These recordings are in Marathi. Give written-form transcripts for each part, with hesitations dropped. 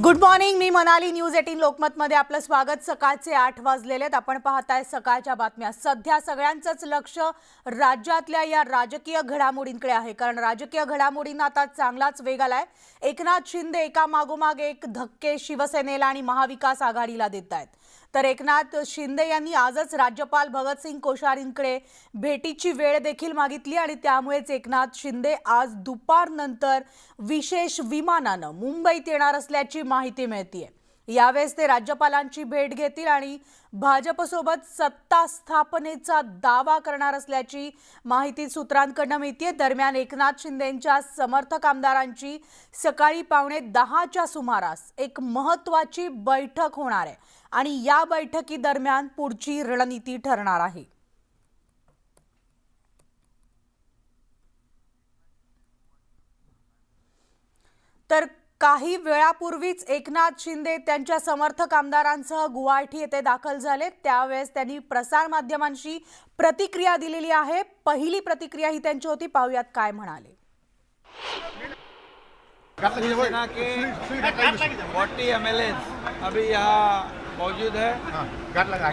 Good morning. मी मनाली. न्यूज 18 लोकमतमध्ये आपलं स्वागत. सकाळचे 8 वाजलेलेत. आपण पाहताय सकाळच्या बातम्या. सध्या सगळ्यांचंच लक्ष राज्यातल्या या राजकीय घडामोडींकडे आहे, कारण राजकीय घडामोडींना आता चांगलाच वेग आलाय. एकनाथ शिंदे एकामागोमाग एक धक्के शिवसेनेला आणि महाविकास आघाडीला देत आहेत. तर एकनाथ शिंदे यांनी आजच राज्यपाल भगतसिंग कोश्यारींकडे भेटीची वेळ देखील मागितली आणि त्यामुळेच एकनाथ शिंदे आज दुपारनंतर विशेष विमानानं मुंबईत येणार असल्याची माहिती मिळतेय. यावेळेस ते राज्यपालांची भेट घेतील आणि भाजपसोबत सत्ता स्थापनेचा दावा करणार असल्याची माहिती सूत्रांकडून मिळतेय. दरम्यान एकनाथ शिंदेंच्या समर्थक आमदारांची सकाळी 9:15च्या सुमारास एक महत्त्वाची बैठक होणार आहे आणि या बैठकीदरम्यान पुढची रणनीती ठरणार आहे. तर काही वेळापूर्वीच एकनाथ शिंदे त्यांच्या समर्थक आमदारांसह गुवाहाटी येथे दाखल झाले. त्यावेळेस त्यांनी प्रसार माध्यमांशी प्रतिक्रिया दिलेली आहे. पहिली प्रतिक्रिया ही त्यांची होती. पाहूयात काय म्हणाले. सेना के 40 MLA अभी यहाँ मौजूद है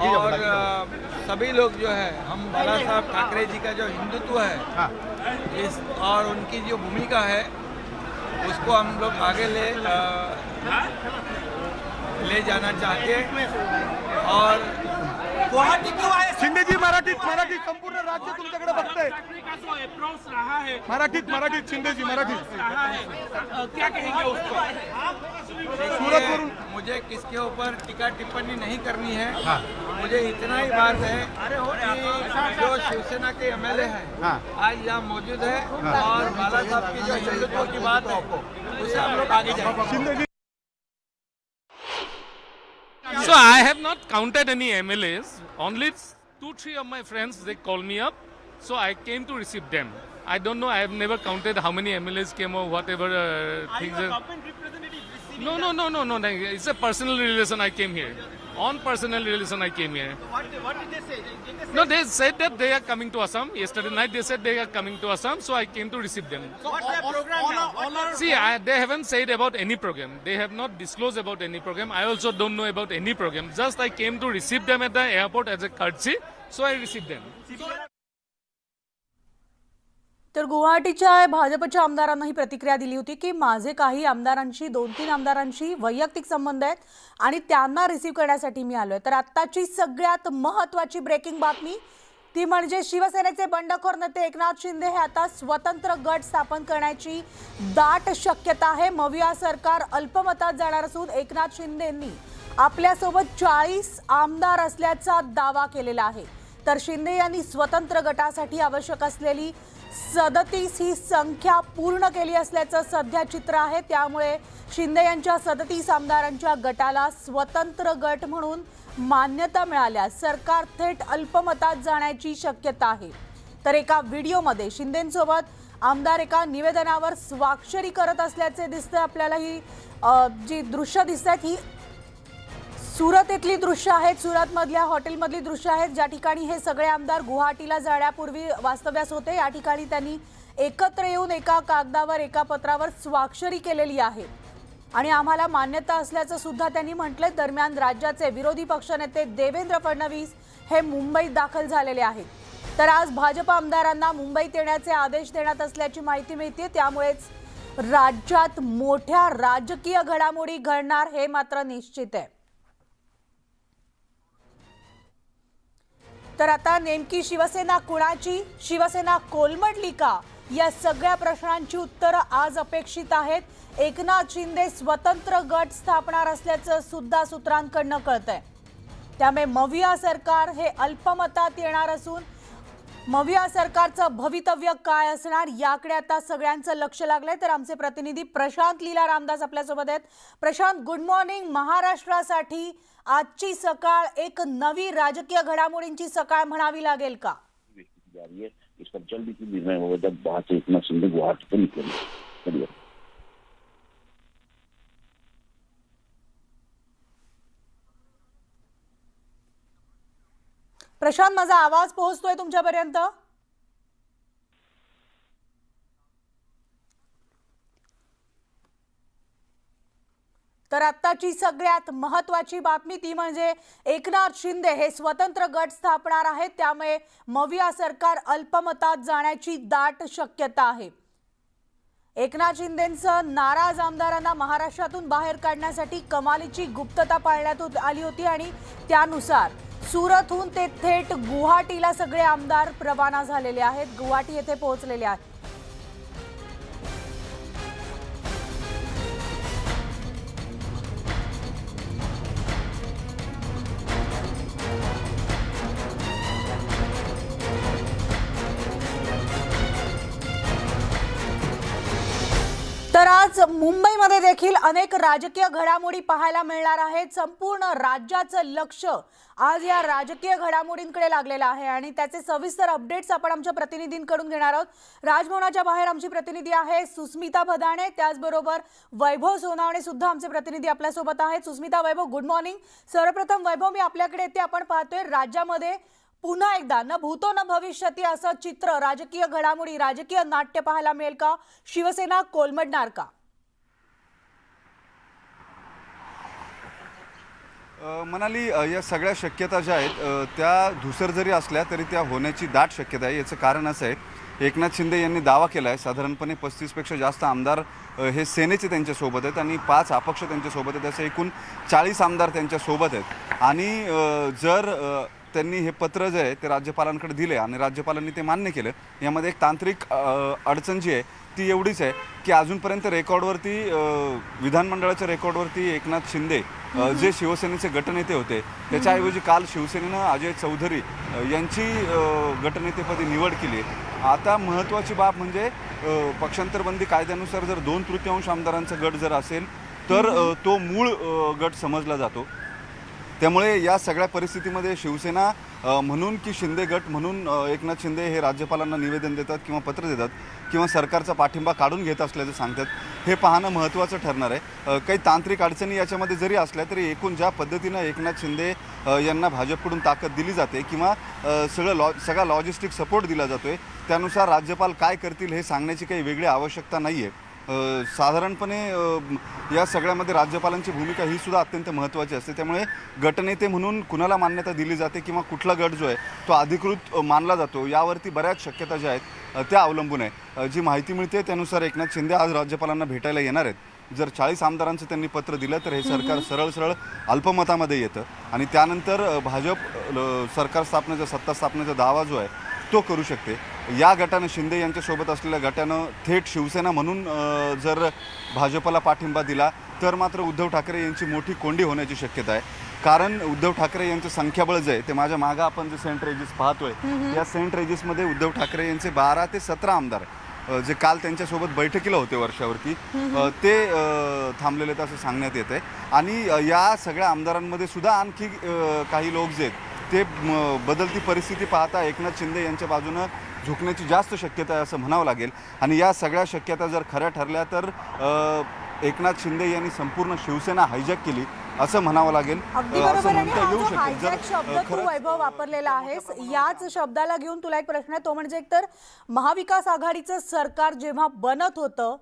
और सभी लोग जो है, हम बाला साहब ठाकरे जी का जो हिंदुत्व है इस और उनकी जो भूमिका है उसको हम लोग आगे ले जाना चाहते हैं. और गुवाहाटी क्यों आए? शिंदेजी मराठीत संपूर्ण राज्य तुमच्याकडे बघतंय. अप्रोच रहा है, मराठीत शिंदेजी मराठीत रहा है, क्या कहेंगे उस पर? देखिए, मुझे किसके ऊपर टीका टिप्पणी नहीं करनी है. मुझे इतना ही बात है कि जो शिवसेना के MLA हैं आज यहाँ मौजूद है और बाला साहब की जो हिंदुत्व की बात है उसे हम लोग आगे जाएंगे. So I have not counted any MLAs. Only 2-3 of my friends, they called me up. So I came to receive them. I don't know. I have never counted how many MLAs came or whatever things. government representative receiving No. It's a personal relation. I came here. On personal relation, I came here. what did they say? Did they say No, they said that they are coming to Assam. Yesterday night they said they are coming to Assam. So I came to receive them. what's their program now? See, they haven't said about any program. They have not disclosed about any program. I also don't know about any program. Just I came to receive them at the airport as a courtesy. So I received them. तर गुवाहाटीच्या भाजपच्या आमदारांना ही प्रतिक्रिया दिली होती की माझे काही आमदारांशी 2-3 आमदारांशी वैयक्तिक संबंध आहेत आणि त्यांना रिसीव्ह करण्यासाठी मी आलोय. तर आत्ताची सगळ्यात महत्त्वाची ब्रेकिंग बातमी ती म्हणजे शिवसेनेचे बंडखोर नेते एकनाथ शिंदे हे आता स्वतंत्र गट स्थापन करण्याची दाट शक्यता आहे. मविया सरकार अल्पमतात जाणार असून एकनाथ शिंदेंनी आपल्यासोबत 40 आमदार असल्याचा दावा केलेला आहे. तर शिंदे यांनी स्वतंत्र गटासाठी आवश्यक असलेली 37 ही संख्या पूर्ण केली असल्याचं सध्या चित्र आहे. त्यामुळे शिंदे यांच्या 37 आमदारांच्या गटाला स्वतंत्र गट म्हणून मान्यता मिळाल्यास सरकार थेट अल्पमतात जाण्याची शक्यता आहे. तर एका व्हिडिओमध्ये शिंदेंसोबत आमदार एका निवेदनावर स्वाक्षरी करत असल्याचे दिसते. आपल्याला ही जी दृश्य दिसत आहेत ही सुरत येथली दृश्य आहेत. सुरतमधल्या हॉटेलमधली दृश्य आहेत ज्या ठिकाणी हे सगळे आमदार गुवाहाटीला जाण्यापूर्वी वास्तव्यास होते. या ठिकाणी त्यांनी एकत्र येऊन एका कागदावर एका पत्रावर स्वाक्षरी केलेली आहे आणि आम्हाला मान्यता असल्याचं सुद्धा त्यांनी म्हटलंय. दरम्यान राज्याचे विरोधी पक्षनेते देवेंद्र फडणवीस हे मुंबईत दाखल झालेले आहेत. तर आज भाजप आमदारांना मुंबईत येण्याचे आदेश देण्यात असल्याची माहिती मिळते. त्यामुळेच राज्यात मोठ्या राजकीय घडामोडी घडणार हे मात्र निश्चित आहे. तर आता नेमकी शिवसेना कुणाची, शिवसेना कोलमडली का, या सगळ्या प्रश्नांची उत्तरं आज अपेक्षित आहेत. एकनाथ शिंदे स्वतंत्र गट स्थापणार असल्याचं सुद्धा सूत्रांकडनं कळतंय. त्यामुळे मविया सरकार हे अल्पमतात येणार असून मविया सरकारचं भवितव्य काय असणार याकडे आता सगळ्यांचं लक्ष लागलंय. तर आमचे प्रतिनिधी प्रशांत लीला रामदास आपल्यासोबत आहेत. Prashant, good morning. महाराष्ट्रासाठी आजची सकाळ एक नवी राजकीय घडामोडींची सकाळ म्हणावी लागेल का? इस पर जल्दी से निर्णय होगा जब वहां से इतना शिंदे गुवाहाटी से निकलेंगे. प्रशांत, माझा आवाज पोहोचतोय तुमच्यापर्यंत? तर आत्ताची सगळ्यात महत्त्वाची बातमी ती म्हणजे एकनाथ शिंदे हे स्वतंत्र गट स्थापणार आहेत, त्यामुळे मविया सरकार अल्पमतात जाण्याची दाट शक्यता आहे. एकनाथ शिंदेंचं नाराज आमदारांना महाराष्ट्रातून बाहेर काढण्यासाठी कमालीची गुप्तता पाळण्यात आली होती आणि त्यानुसार सुरतहून ते थेट गुवाहाटीला सगळे आमदार रवाना झालेले आहेत, गुवाहाटी येथे पोहोचलेले आहेत. तर आज मुंबईमध्ये देखील अनेक राजकीय घडामोडी पाहायला मिळणार आहेत. संपूर्ण राज्याचं लक्ष आज या राजकीय घडामोडींकडे लागलेलं आहे आणि त्याचे सविस्तर अपडेट्स आपण आमच्या प्रतिनिधींकडून घेणार आहोत. राजभवनाच्या बाहेर आमची प्रतिनिधी आहे सुस्मिता भदाणे, त्याचबरोबर वैभव सोनावणे सुद्धा आमचे प्रतिनिधी आपल्यासोबत आहेत. सुस्मिता, वैभव, गुड मॉर्निंग. सर्वप्रथम वैभव, मी आपल्याकडे येते. आपण पाहतोय राज्यामध्ये पुन्हा एकदा न भूतो न भविष्यती असं चित्र, राजकीय घडामोडी, राजकीय नाट्य पाहायला मिळेल का? शिवसेना कोलमडणार का? मनाली, या सगळ्या शक्यता ज्या आहेत त्या धुसर जरी असल्या तरी त्या होण्याची दाट शक्यता आहे. याचं कारण असं आहे, एकनाथ शिंदे यांनी दावा केला आहे साधारणपणे 35पेक्षा जास्त आमदार हे सेनेचे त्यांच्यासोबत आहेत आणि 5 अपक्ष त्यांच्यासोबत आहेत. असे एकूण 40 आमदार त्यांच्यासोबत आहेत आणि जर त्यांनी हे पत्र जे आहे ते राज्यपालांकडे दिले आणि राज्यपालांनी ते मान्य केलं, यामध्ये एक तांत्रिक अडचण जी आहे ती एवढीच आहे की अजूनपर्यंत रेकॉर्डवरती, विधानमंडळाच्या रेकॉर्डवरती एकनाथ शिंदे जे शिवसेनेचे गटनेते होते त्याच्याऐवजी काल शिवसेनेनं अजय चौधरी यांची गटनेतेपदी निवड केली. आता महत्त्वाची बाब म्हणजे पक्षांतरबंदी कायद्यानुसार जर 2/3 आमदारांचा गट जर असेल तर तो मूळ गट समजला जातो. त्यामुळे या सगळ्या परिस्थितीमध्ये शिवसेना म्हणून की शिंदे गट म्हणून एकनाथ शिंदे हे राज्यपालांना निवेदन देतात किंवा पत्र देतात किंवा सरकारचा पाठिंबा काढून घेत असल्याचं सांगतात, हे पाहणं महत्त्वाचं ठरणार आहे. काही तांत्रिक अडचणी याच्यामध्ये जरी असल्या तरी एकूण ज्या पद्धतीनं एकनाथ शिंदे यांना भाजपकडून ताकद दिली जाते किंवा सगळा लॉजिस्टिक सपोर्ट दिला जातो आहे, त्यानुसार राज्यपाल काय करतील हे सांगण्याची काही वेगळी आवश्यकता नाही आहे. साधारणपणे या सगळ्यामध्ये राज्यपालांची भूमिका ही सुद्धा अत्यंत महत्त्वाची असते. त्यामुळे गटनेते म्हणून कुणाला मान्यता दिली जाते किंवा कुठला गट जो आहे तो अधिकृत मानला जातो यावरती बऱ्याच शक्यता ज्या आहेत त्या अवलंबून आहे. जी माहिती मिळते त्यानुसार एकनाथ शिंदे आज राज्यपालांना भेटायला येणार आहेत. जर 40 आमदारांचं त्यांनी पत्र दिलं तर हे सरकार सरळ अल्पमतामध्ये येतं आणि त्यानंतर भाजप सरकार स्थापनेचा, सत्ता स्थापनेचा दावा जो आहे तो करू शकते. या गटानं, शिंदे यांच्यासोबत असलेल्या गटानं थेट शिवसेना म्हणून जर भाजपला पाठिंबा दिला तर मात्र उद्धव ठाकरे यांची मोठी कोंडी होण्याची शक्यता आहे. कारण उद्धव ठाकरे यांचं संख्याबळ जे आहे ते माझ्या मागं आपण जे सेंट रेजिस पाहतोय या सेंट रेजिसमध्ये उद्धव ठाकरे यांचे 12 ते 17 आमदार जे काल त्यांच्यासोबत बैठकीला होते वर्षावरती ते थांबलेले आहेत असं सांगण्यात येत आहे. आणि या सगळ्या आमदारांमध्ये सुद्धा आणखी काही लोक जे आहेत ते बदलती परिस्थिती पाहता एकनाथ शिंदे यांच्या बाजूनं झुकण्याची जास्त शक्यता आहे असं म्हणावं लागेल. आणि या सगळ्या शक्यता जर खऱ्या ठरल्या तर एकनाथ शिंदे यांनी संपूर्ण शिवसेना हायजॅक केली असं म्हणावं लागेल. अगदी बरोबर. आणि हा जो हायजॅक शब्द तू वैभव वापरलेला आहेस, याच शब्दाला घेऊन तुला एक प्रश्न आहे, तो म्हणजे एकतर महाविकास आघाडीचं सरकार जेव्हा बनत होतं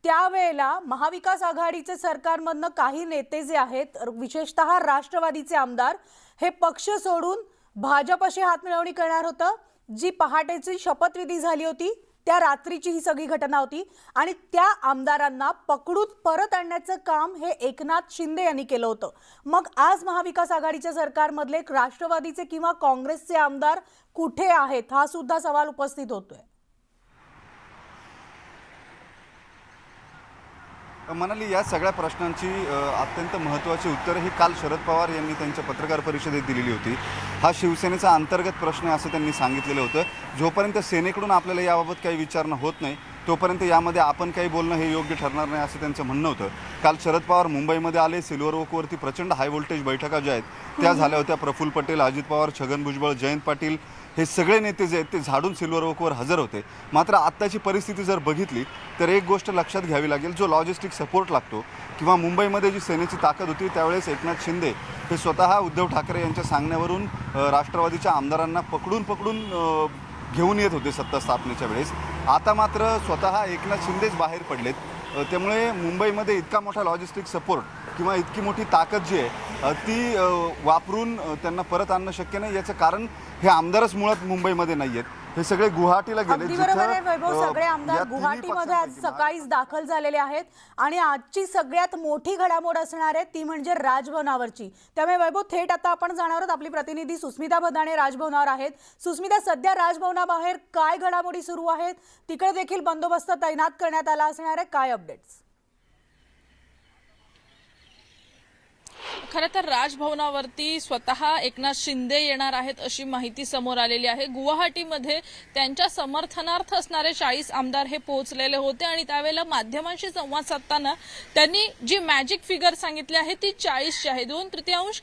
त्यावेळेला महाविकास आघाडीचे सरकारमधनं काही नेते जे आहेत, विशेषतः राष्ट्रवादीचे आमदार, हे पक्ष सोडून भाजपशी हातमिळवणी करणार होतं. जी पहाटेची शपथविधी झाली होती त्या रात्रीची ही सगळी घटना होती आणि त्या आमदारांना पकडून परत आणण्याचं काम हे एकनाथ शिंदे यांनी केलं होतं. मग आज महाविकास आघाडीच्या सरकारमधले राष्ट्रवादीचे किंवा काँग्रेसचे आमदार कुठे आहेत हा सुद्धा सवाल उपस्थित होतोय. मनाली, या सगळ्या प्रश्नांची अत्यंत महत्त्वाची उत्तरं ही काल शरद पवार यांनी त्यांच्या पत्रकार परिषदेत दिलेली होती. हा शिवसेनेचा अंतर्गत प्रश्न आहे असं त्यांनी सांगितलेलं होतं. जोपर्यंत सेनेकडून आपल्याला याबाबत काही विचारणं होत नाही तोपर्यंत यामध्ये आपण काही बोलणं हे योग्य ठरणार नाही असं त्यांचं म्हणणं होतं. काल शरद पवार मुंबईमध्ये आले. सिल्वर ओकवरती प्रचंड हाय व्होल्टेज बैठका ज्या आहेत त्या झाल्या होत्या. प्रफुल्ल पटेल, अजित पवार, छगन भुजबळ, जयंत पाटील हे सगळे नेते जे आहेत ते झाडून सिल्वर ओकवर हजर होते. मात्र आत्ताची परिस्थिती जर बघितली तर एक गोष्ट लक्षात घ्यावी लागेल, जो लॉजिस्टिक सपोर्ट लागतो किंवा मुंबईमध्ये जी सेनेची ताकद होती त्यावेळेस एकनाथ शिंदे हे स्वतः उद्धव ठाकरे यांच्या सांगण्यावरून राष्ट्रवादीच्या आमदारांना पकडून घेऊन येत होते सत्ता स्थापनेच्या वेळेस. आता मात्र स्वतः एकनाथ शिंदेच बाहेर पडलेत त्यामुळे मुंबईमध्ये इतका मोठा लॉजिस्टिक सपोर्ट किंवा इतकी मोठी ताकद जी आहे ती वापरून त्यांना परत आणणं शक्य नाही. याचं कारण हे आमदारच मुळात मुंबईमध्ये नाही आहेत, हे सगळे गुवाहाटीला गेले. अगदी बरोबर आहे वैभव, सगळे आमदार या तिन्ही गुवाहाटीमध्ये आज पक्षांपैकी सकाळीच दाखल झालेले आहेत आणि आजची सगळ्यात मोठी घडामोड असणार आहे ती म्हणजे राजभवनावरची. त्यामुळे वैभव थेट आता आपण जाणार आहोत. आपली प्रतिनिधी सुस्मिता भदाणे राजभवनावर आहेत. सुस्मिता, सध्या राजभवनाबाहेर काय घडामोडी सुरू आहेत? तिकडे देखील बंदोबस्त तैनात करण्यात आला असणार आहे, काय अपडेट्स? खरं तर राजभवनावरती स्वतः एकनाथ शिंदे येणार आहेत अशी माहिती समोर आलेली आहे. गुवाहाटीमध्ये त्यांच्या समर्थनार्थ असणारे 40 आमदार हे पोहोचलेले होते आणि त्यावेळेला माध्यमांशी संवाद साधताना त्यांनी जी मॅजिक फिगर सांगितली आहे ती 40ची आहे. 2/3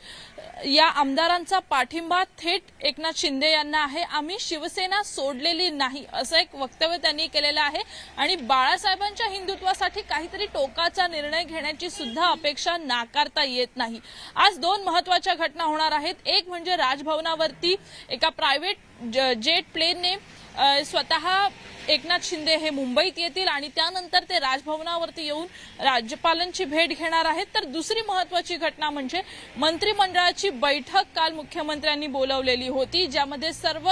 या आमदारांचा पाठिंबा थेट एकनाथ शिंदे यांना आहे. आम्ही शिवसेना सोडलेली नाही असं एक वक्तव्य त्यांनी केलेलं आहे आणि बाळासाहेबांच्या हिंदुत्वासाठी काहीतरी टोकाचा निर्णय घेण्याची सुद्धा अपेक्षा नाकारता येत नाही. आज 2 महत्वाच्या घटना होणार आहेत. एक म्हणजे राजभवनावरती एका प्रायव्हेट जेट प्लेनने स्वतः एकनाथ शिंदे हे मुंबईत येतील आणि त्यानंतर ते राजभवनावरती येऊन राज्यपालांची भेट घेणार आहेत. तर दुसरी महत्वाची घटना म्हणजे मंत्रिमंडळाची बैठक काल मुख्यमंत्र्यांनी बोलावलेली होती, ज्यामध्ये सर्व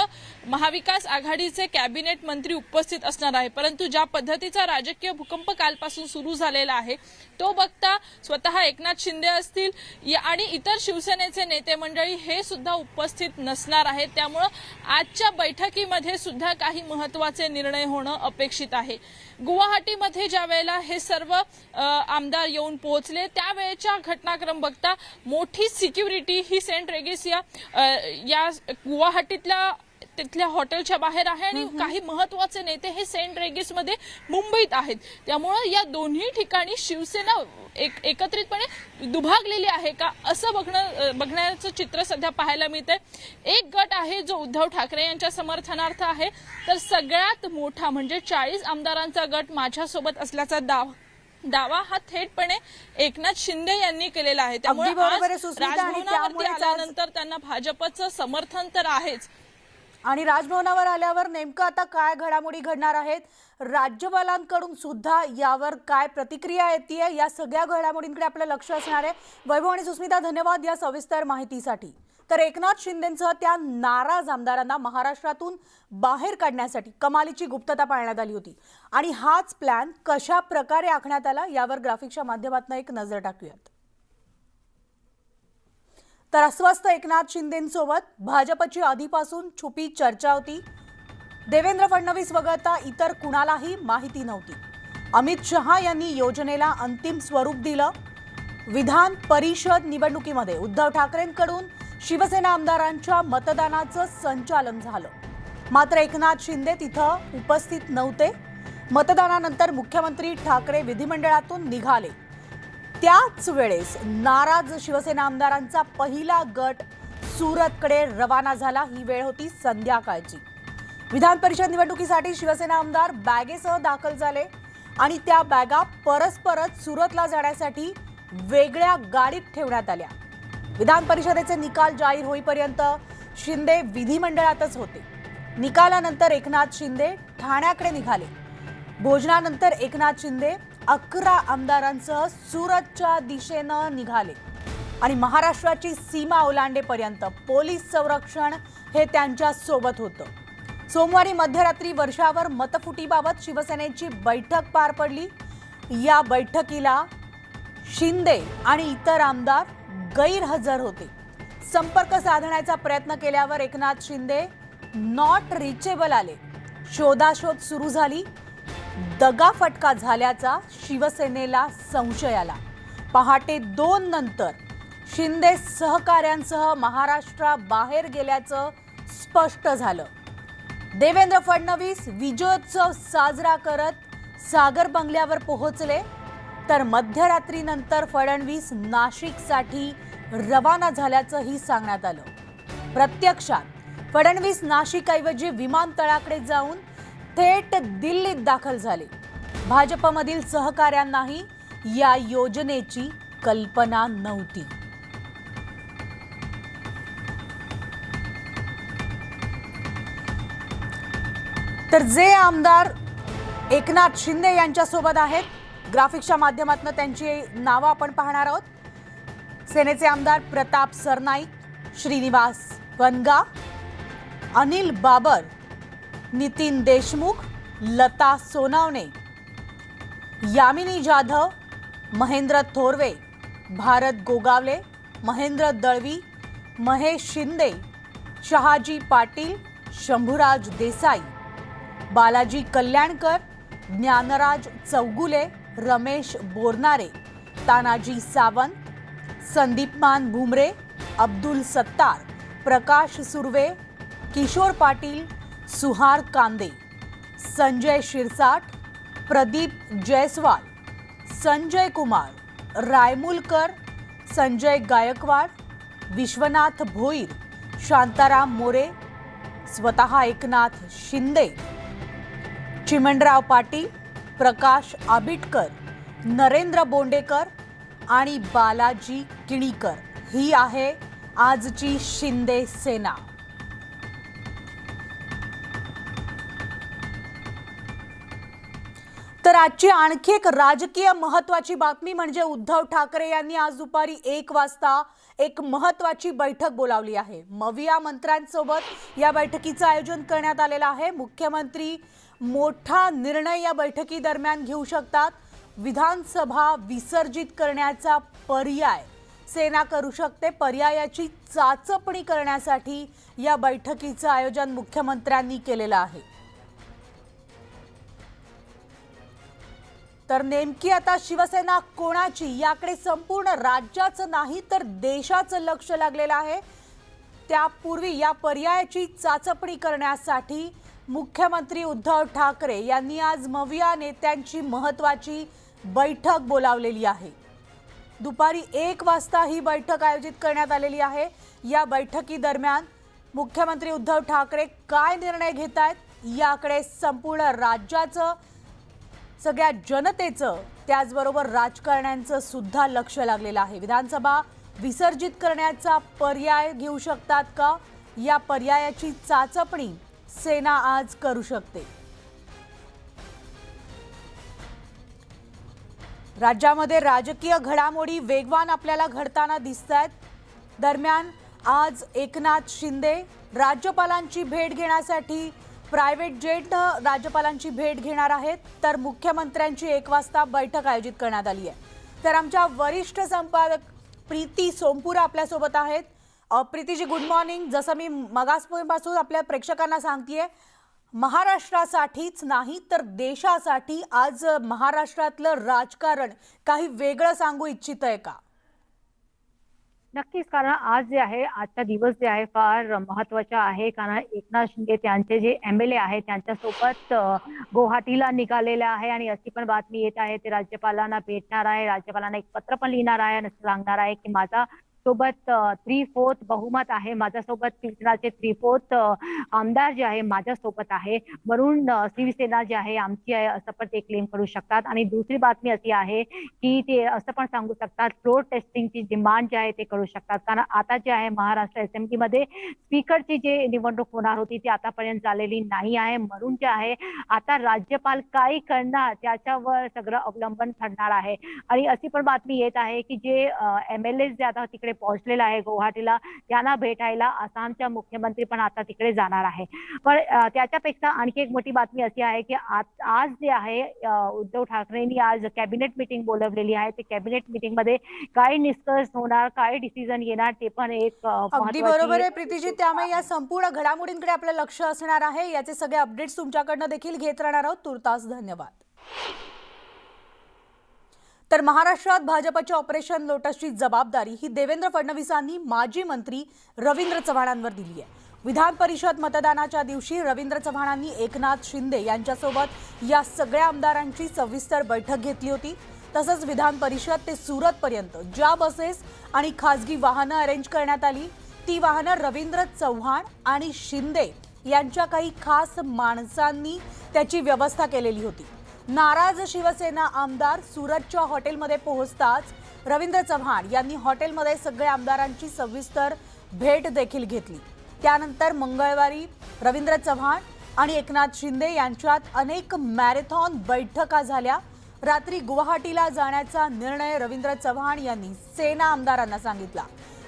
महाविकास आघाडीचे कॅबिनेट मंत्री उपस्थित असणार आहे. परंतु ज्या पद्धतीचा राजकीय भूकंप कालपासून सुरू झालेला आहे तो बघता स्वतः एकनाथ शिंदे असतील आणि इतर शिवसेनेचे नेते मंडळी हे सुद्धा उपस्थित नसणार आहेत. त्यामुळे आजच्या बैठकीमध्ये सुद्धा काही महत्वाचे निर्णय होणं अपेक्षित आहे. गुवाहाटीमध्ये ज्या वेळेला हे सर्व आमदार येऊन पोहोचले त्यावेळेच्या घटनाक्रम बघता मोठी सिक्युरिटी ही सेंट रेगिस या गुवाहाटीतल्या तिथल्या हॉटेलच्या बाहेर आहे आणि काही महत्वाचे नेते हे सेंट रेगिसमध्ये मुंबईत आहेत. त्यामुळे या दोन्ही ठिकाणी शिवसेना एकत्रितपणे दुभागलेली आहे का असं बघण्याचं चित्र सध्या पाहायला मिळतंय. एक गट आहे जो उद्धव ठाकरे यांच्या समर्थनार्थ आहे, तर सगळ्यात मोठा म्हणजे 40 आमदारांचा गट माझ्यासोबत असल्याचा दावा हा थेटपणे एकनाथ शिंदे यांनी केलेला आहे. त्यामुळे राजभवनावरती आल्यानंतर त्यांना भाजपचं समर्थन तर आहेच. आणि राजभवनावर आल्यावर नेमकं आता काय घडामोडी घडणार आहेत, राज्यपालांकडून सुद्धा यावर काय प्रतिक्रिया येते, या सगळ्या घडामोडींकडे आपलं लक्ष असणार आहे. वैभव आणि सुस्मिता, धन्यवाद या सविस्तर माहितीसाठी. तर एकनाथ शिंदेंसह त्या नाराज आमदारांना महाराष्ट्रातून बाहेर काढण्यासाठी कमालीची गुप्तता पाळण्यात आली होती आणि हाच प्लॅन कशा प्रकारे आखण्यात आला यावर ग्राफिक्सच्या माध्यमातून एक नजर टाकूयात. तर अस्वस्थ एकनाथ शिंदेंसोबत भाजपची आधीपासून छुपी चर्चा होती. देवेंद्र फडणवीस वगळता इतर कुणालाही माहिती नव्हती. अमित शहा यांनी योजनेला अंतिम स्वरूप दिलं. विधान परिषद निवडणुकीमध्ये उद्धव ठाकरेंकडून शिवसेना आमदारांच्या मतदानाचं संचालन झालं, मात्र एकनाथ शिंदे तिथं उपस्थित नव्हते. मतदानानंतर मुख्यमंत्री ठाकरे विधिमंडळातून निघाले. त्याच वेळेस नाराज शिवसेना आमदारांचा पहिला गट सुरतकडे रवाना झाला. ही वेळ होती संध्याकाळची. विधान परिषद निवडणुकीसाठी शिवसेना आमदार बॅगेसह दाखल झाले आणि त्या बॅगा परत सुरतला जाण्यासाठी वेगळ्या गाडीत ठेवण्यात आल्या. विधान परिषदेचे निकाल जाहीर होईपर्यंत शिंदे विधिमंडळातच होते. निकालानंतर एकनाथ शिंदे ठाण्याकडे निघाले. भोजनानंतर एकनाथ शिंदे 11 आमदारांसह सुरतच्या दिशेनं निघाले आणि महाराष्ट्राची सीमा ओलांडेपर्यंत पोलीस संरक्षण हे त्यांच्या सोबत होतं. सोमवारी मध्यरात्री वर्षावर मतफुटीबाबत शिवसेनेची बैठक पार पडली. या बैठकीला शिंदे आणि इतर आमदार गैरहजर होते. संपर्क साधण्याचा प्रयत्न केल्यावर एकनाथ शिंदे नॉट रिचेबल आले. शोधाशोध सुरू झाली. दगाफटका झाल्याचा शिवसेनेला संशय आला. पहाटे 2 नंतर शिंदे सहकाऱ्यांसह महाराष्ट्राबाहेर गेल्याचं स्पष्ट झालं. देवेंद्र फडणवीस विजयोत्सव साजरा करत सागर बंगल्यावर पोहोचले, तर मध्यरात्रीनंतर फडणवीस नाशिकसाठी रवाना झाल्याचंही सांगण्यात आलं. प्रत्यक्षात फडणवीस नाशिकऐवजी विमानतळाकडे जाऊन थेट दिल्लीत दाखल झाले. भाजपमधील सहकाऱ्यांनाही या योजनेची कल्पना नव्हती. तर जे आमदार एकनाथ शिंदे यांच्यासोबत आहेत ग्राफिक्सच्या माध्यमातून त्यांची नावं आपण पाहणार आहोत। सेनेचे आमदार प्रताप सरनाईक, श्रीनिवास वनगा, अनिल बाबर, नितीन देशमुख, लता सोनावणे, यामिनी जाधव, महेंद्र थोरवे, भारत गोगावले, महेंद्र दळवी, महेश शिंदे, शहाजी पाटील, शंभूराज देसाई, बालाजी कल्याणकर, ज्ञानराज चौगुले, रमेश बोरनारे, तानाजी सावंत, संदीपमान भुमरे, अब्दुल सत्तार, प्रकाश सुर्वे, किशोर पाटील, सुहार कांदे, संजय शिरसाट, प्रदीप जयस्वाल, संजय कुमार, रायमुलकर, संजय गायकवाड, विश्वनाथ भोईर, शांताराम मोरे, स्वतः एकनाथ शिंदे, चिमणराव पाटील, प्रकाश आबिटकर, नरेंद्र बोंडेकर आणि बालाजी किणीकर ही आहे आजची शिंदे सेना। तर आजची आणखी एक राजकीय महत्त्वाची बातमी म्हणजे उद्धव ठाकरे यांनी आज दुपारी 1 वाजता एक महत्त्वाची बैठक बोलावली आहे। मविया मंत्र्यांसोबत या बैठकीचं आयोजन करण्यात आलेलं आहे। मुख्यमंत्री मोठा निर्णय या बैठकी दरम्यान घेऊ शकतात। विधानसभा विसर्जित करण्याचा पर्याय सेना करू शकते। पर्यायाची चाचपणी करण्यासाठी या बैठकीचं आयोजन मुख्यमंत्र्यांनी केलेलं आहे। तर नेमकी आता शिवसेना कोणाची याकडे संपूर्ण राज्याचं नाही तर देशाचं लक्ष लागलेलं आहे। त्यापूर्वी या पर्यायाची चाचपणी करण्यासाठी मुख्यमंत्री उद्धव ठाकरे यांनी आज मविया नेत्यांची महत्त्वाची बैठक बोलावलेली आहे। दुपारी 1 वाजता ही बैठक आयोजित करण्यात आलेली आहे। या बैठकी दरम्यान मुख्यमंत्री उद्धव ठाकरे काय निर्णय घेत आहेत याकडे संपूर्ण राज्याचं, सगळ्या जनतेचं, त्याचबरोबर राजकारण्यांचं सुद्धा लक्ष लागलेलं आहे। विधानसभा विसर्जित करण्याचा पर्याय घेऊ शकतात का, या पर्यायाची चाचपणी सेना आज करू शकते। राज्यामध्ये राजकीय घडामोडी वेगवान आपल्याला घडताना दिसतायत। दरम्यान आज एकनाथ शिंदे राज्यपालांची भेट घेण्यासाठी प्रायव्हेट जेटनं राज्यपालांची भेट घेणार आहेत। तर मुख्यमंत्र्यांची 1 वाजता बैठक आयोजित करण्यात आली आहे। तर आमच्या वरिष्ठ संपादक प्रीती सोमपुरा आपल्यासोबत आहेत। प्रीतीजी गुड मॉर्निंग। जसं मी मगासपासून आपल्या प्रेक्षकांना सांगतेय, महाराष्ट्रासाठीच नाही तर देशासाठी आज महाराष्ट्रातलं राजकारण काही वेगळं सांगू इच्छित आहे का? नक्कीच, कारण आज जे आहे, आजचा दिवस जे आहे फार महत्वाचा आहे। कारण एकनाथ शिंदे त्यांचे जे MLA आहेत त्यांच्यासोबत गुवाहाटीला निघालेले आहे आणि अशी पण बातमी येत आहे ते राज्यपालांना भेटणार आहे, राज्यपालांना एक पत्र पण लिहिणार आहे आणि सांगणार आहे की माझा सोबत 3/4 बहुमत आहे, माझ्यासोबत शिवसेनाचे 3/4 आमदार जे आहे माझ्यासोबत आहे, म्हणून शिवसेना जी आहे आमची आहे असं पण ते क्लेम करू शकतात। आणि दुसरी बातमी अशी आहे की ते असं पण सांगू शकतात फ्लोर टेस्टिंगची डिमांड जी आहे ते करू शकतात। कारण आता जे आहे महाराष्ट्र असेंब्लीमध्ये स्पीकरची जे निवडणूक होणार होती ती आतापर्यंत झालेली नाही आहे, म्हणून जे आहे आता राज्यपाल काय करणार त्याच्यावर सगळं अवलंबन ठरणार आहे। आणि अशी पण बातमी येत आहे की जे MLA जे आता तिकडे पोहोचलेला आहे गुवाहाटीला, त्यांना भेटायला आसामच्या मुख्यमंत्री पण आता तिकडे जाणार आहे। पण त्याच्यापेक्षा आणखी एक मोठी बातमी अशी आहे की आज जे आहे उद्धव ठाकरेंनी आज कॅबिनेट मीटिंग बोलवलेली आहे। ते कॅबिनेट मीटिंग मध्ये काय निष्कर्ष होणार, काय डिसिजन येणार ते पण एक अगदी बरोबर आहे प्रीतीजी। त्यामुळे या संपूर्ण घडामोडींकडे आपलं लक्ष असणार आहे। याचे सगळे अपडेट्स तुमच्याकडनं देखील घेत राहणार आहोत। तुर्तास धन्यवाद। तर महाराष्ट्रात भाजपच्या ऑपरेशन लोटसची जबाबदारी ही देवेंद्र फडणवीसांनी माजी मंत्री रवींद्र चव्हाणांवर दिली आहे। विधान परिषद मतदानाच्या दिवशी रवींद्र चव्हाणांनी एकनाथ शिंदे यांच्यासोबत या सगळ्या आमदारांची सविस्तर बैठक घेतली होती। तसंच विधान परिषद ते सुरत पर्यंत ज्या बसेस आणि खासगी वाहनं अरेंज करण्यात आली ती वाहनं रवींद्र चव्हाण आणि शिंदे यांच्या काही खास माणसांनी त्याची व्यवस्था केलेली होती। नाराज शिवसेना आमदार सुरतच्या हॉटेलमध्ये पोहोचताच रवींद्र चव्हाण यांनी हॉटेलमध्ये सगळ्या आमदारांची सविस्तर भेट देखील घेतली। त्यानंतर मंगळवारी रवींद्र चव्हाण आणि एकनाथ शिंदे यांच्यात अनेक मॅरेथॉन बैठका झाल्या रात्री गुवाहाटीला जाण्याचा निर्णय रवींद्र चव्हाण यांनी सेना आमदारांना सांगितला.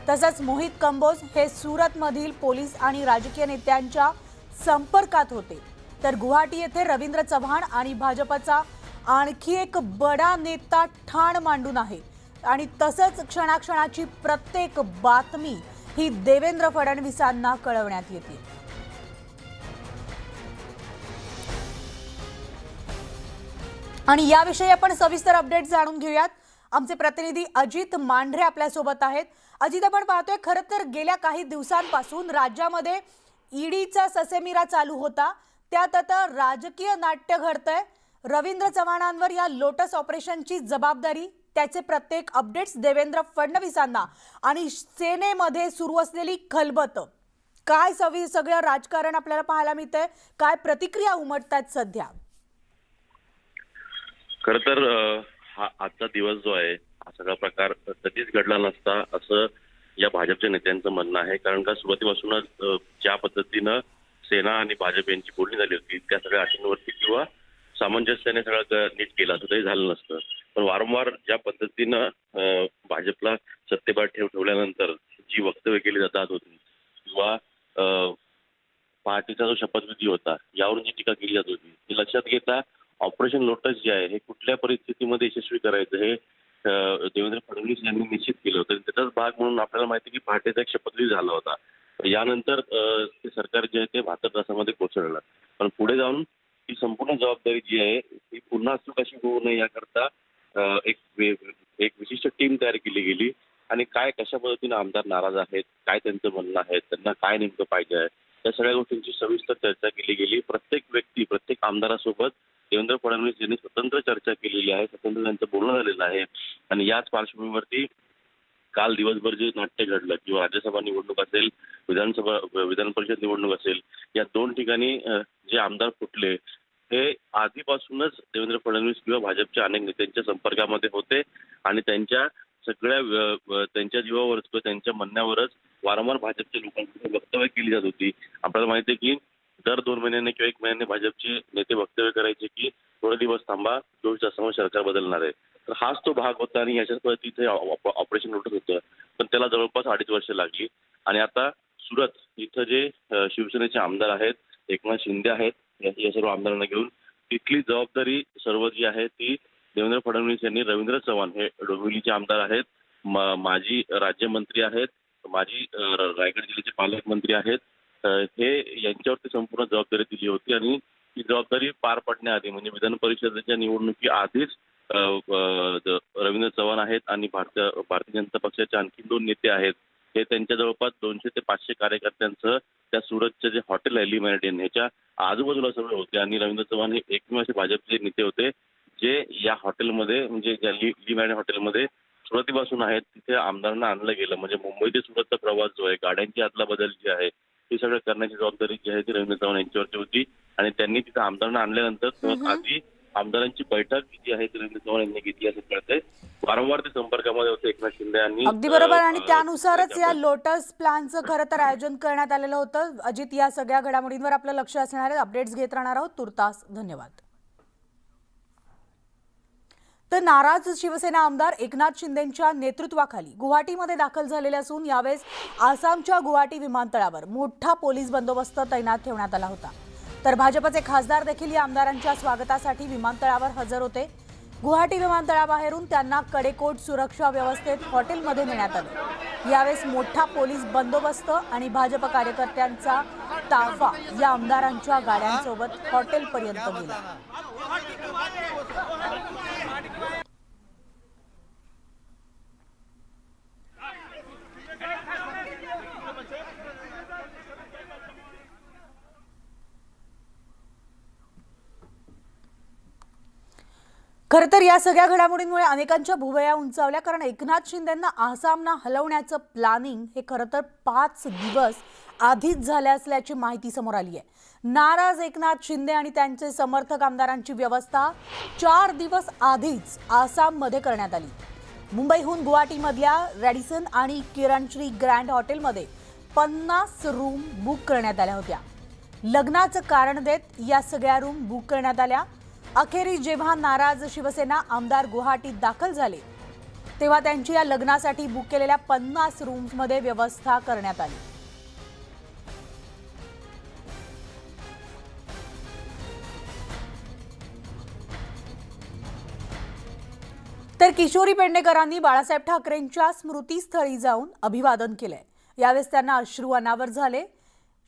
तसंच मोहित कंबोज हे सुरतमधील पोलीस आणि राजकीय नेत्यांच्या संपर्कात होते. तर गुवाहाटी येथे रवींद्र चव्हाण आणि भाजपचा आणखी एक बडा नेता ठाण मांडून आहे आणि तसंच क्षणाक्षणाची प्रत्येक बातमी ही देवेंद्र फडणवीसांना कळवण्यात येते. आणि याविषयी आपण सविस्तर अपडेट जाणून घेऊयात. आमचे प्रतिनिधी अजित मांढरे आपल्यासोबत आहेत. अजित, आपण पाहतोय खरं तर गेल्या काही दिवसांपासून राज्यामध्ये ईडीचा ससेमिरा चालू होता. त्यात आता राजकीय नाट्य घडतंय. रवींद्र चव्हाणांवर या लोटस ऑपरेशनची जबाबदारी, त्याचे प्रत्येक अपडेट्स देवेंद्र फडणवीसांना आणि सेनेमध्ये सुरू असलेली खलबत, काय सगळं राजकारण आपल्याला पाहायला मिळतंय, काय प्रतिक्रिया उमटतात सध्या? खर तर हा आजचा दिवस जो आहे हा सगळा प्रकार कधीच घडला नसता असं या भाजपच्या नेत्यांचं म्हणणं आहे. कारण का सुरुवातीपासूनच ज्या पद्धतीनं सेना आणि भाजप यांची बोलणी झाली होती त्या सगळ्या अटींवरती किंवा सामंजस्याने सगळं नीट केलं असं तरी झालं नसतं. पण वारंवार ज्या पद्धतीनं भाजपला सत्तेबाहेर ठेवल्यानंतर जी वक्तव्य केली जातात होती किंवा पार्टीचा जो शपथविधी होता यावरून जी टीका केली जात होती ती लक्षात घेता ऑपरेशन लोटस जे आहे हे कुठल्या परिस्थितीमध्ये यशस्वी करायचं हे देवेंद्र फडणवीस यांनी निश्चित केलं होतं. त्याचाच भाग म्हणून आपल्याला माहिती की पहाटेचा एक शपथविधी झाला होता. यानंतर ते सरकार जे आहे ते 72 तासामध्ये कोसळलं. पण पुढे जाऊन ही संपूर्ण जबाबदारी जी आहे ती पुन्हा चूक अशी होऊ नये याकरता एक विशिष्ट टीम तयार केली गेली आणि काय कशा पद्धतीने आमदार नाराज आहेत, काय त्यांचं म्हणणं आहे, त्यांना काय नेमकं पाहिजे आहे, या सगळ्या गोष्टींची सविस्तर चर्चा केली गेली. प्रत्येक व्यक्ती, प्रत्येक आमदारासोबत देवेंद्र फडणवीस यांनी स्वतंत्र चर्चा केलेली आहे, स्वतंत्र त्यांचं बोलणं झालेलं आहे. आणि याच पार्श्वभूमीवरती काल दिवसभर जे नाट्य घडलं किंवा राज्यसभा निवडणूक असेल, विधान परिषद निवडणूक असेल, या दोन ठिकाणी जे आमदार फुटले हे आधीपासूनच देवेंद्र फडणवीस किंवा भाजपच्या अनेक नेत्यांच्या संपर्कामध्ये होते आणि त्यांच्या सगळ्या त्यांच्या जीवावरच किंवा त्यांच्या म्हणण्यावरच वारंवार भाजपच्या लोकांकडे वक्तव्य केली जात होती. आपल्याला माहिती आहे की दर 2 महिन्यांनी किंवा 1 महिन्याने भाजपचे नेते वक्तव्य करायचे की थोडे दिवस थांबा, 24 तासांवर सरकार बदलणार आहे. तर हाच तो भाग होता आणि याच्याच पद्धतीचे ऑपरेशन लोटत होतं. पण त्याला जवळपास 2.5 वर्ष लागली आणि आता सुरत इथं जे शिवसेनेचे आमदार आहेत, एकनाथ शिंदे आहेत, या सर्व आमदारांना घेऊन तिथली जबाबदारी सर्व जी आहे ती देवेंद्र फडणवीस यांनी रवींद्र चव्हाण हे डोंबिवलीचे आमदार आहेत, माजी राज्यमंत्री आहेत, माजी रायगड जिल्ह्याचे पालकमंत्री आहेत, हे यांच्यावरती संपूर्ण जबाबदारी दिली होती. आणि ही जबाबदारी पार पडण्याआधी म्हणजे विधान परिषदेच्या निवडणुकी आधीच रवींद्र चव्हाण आहेत आणि भारतीय जनता पक्षाचे आणखी 2 नेते आहेत, हे त्यांच्या जवळपास 200 ते 500 कार्यकर्त्यांसह त्या सुरतचे जे हॉटेल आहे ली मेरिडियन ह्याच्या आजूबाजूला सगळे होते. आणि रवींद्र चव्हाण हे एकमेव असे भाजपचे नेते होते जे या हॉटेलमध्ये म्हणजे ज्या ली मेरिडियन हॉटेलमध्ये सुरुवातीपासून आहेत तिथे आमदारांना आणलं गेलं. म्हणजे मुंबई ते सुरतचा प्रवास जो आहे, गाड्यांची अदलाबदल जी आहे हे सगळं करण्याची जबाबदारी जी आहे ती रवींद्र चव्हाण यांच्यावरती होती. आणि त्यांनी तिथे आमदारांना आणल्यानंतर आधी आमदारांची बैठक जी आहे ती रवींद्र चव्हाण यांनी घेतली असं कळतंय. वारंवार ते संपर्कामध्ये होते एकनाथ शिंदे यांनी. अगदी बरोबर. आणि त्यानुसारच या लोटस प्लॅनचं खरं तर आयोजन करण्यात आलेलं होतं. अजित, या सगळ्या घडामोडींवर आपलं लक्ष असणार आहे. अपडेट्स घेत राहणार आहोत. तुर्तास धन्यवाद. तर नाराज शिवसेना आमदार एकनाथ शिंदेंच्या नेतृत्वाखाली गुवाहाटीमध्ये दाखल झालेले असून यावेळेस आसामच्या गुवाहाटी विमानतळावर मोठा पोलीस बंदोबस्त तैनात ठेवण्यात आला होता. तर भाजपचे खासदार देखील या आमदारांच्या स्वागतासाठी विमानतळावर हजर होते. गुवाहाटी विमानतळाबाहेरून त्यांना कडेकोट सुरक्षा व्यवस्थेत हॉटेलमध्ये नेण्यात आले. यावेळेस मोठा पोलीस बंदोबस्त आणि भाजप कार्यकर्त्यांचा ताफा या आमदारांच्या गाड्यांसोबत हॉटेलपर्यंत गेला. खरं तर या सगळ्या घडामोडींमुळे अनेकांच्या भुवया उंचावल्या. कारण एकनाथ शिंदेंना आसामना हलवण्याचं प्लॅनिंग हे खरं तर 5 दिवस आधीच झाले असल्याची माहिती समोर आली आहे. नाराज एकनाथ शिंदे आणि त्यांचे समर्थक आमदारांची व्यवस्था 4 दिवस आधीच आसाममध्ये करण्यात आली. मुंबईहून गुवाहाटीमधल्या रॅडिसन आणि किरणश्री ग्रँड हॉटेलमध्ये 50 रूम बुक करण्यात आल्या होत्या. लग्नाचं कारण देत या सगळ्या रूम बुक करण्यात आल्या. अखेरीस जेव्हा नाराज शिवसेना आमदार गुवाहाटीत दाखल झाले तेव्हा त्यांची या लग्नासाठी बुक केलेल्या 50 रूम्समध्ये व्यवस्था करण्यात आली. तर किशोरी पेडणेकरांनी बाळासाहेब ठाकरेंच्या स्मृतीस्थळी जाऊन अभिवादन केलंय. यावेळेस त्यांना अश्रू अनावर झाले.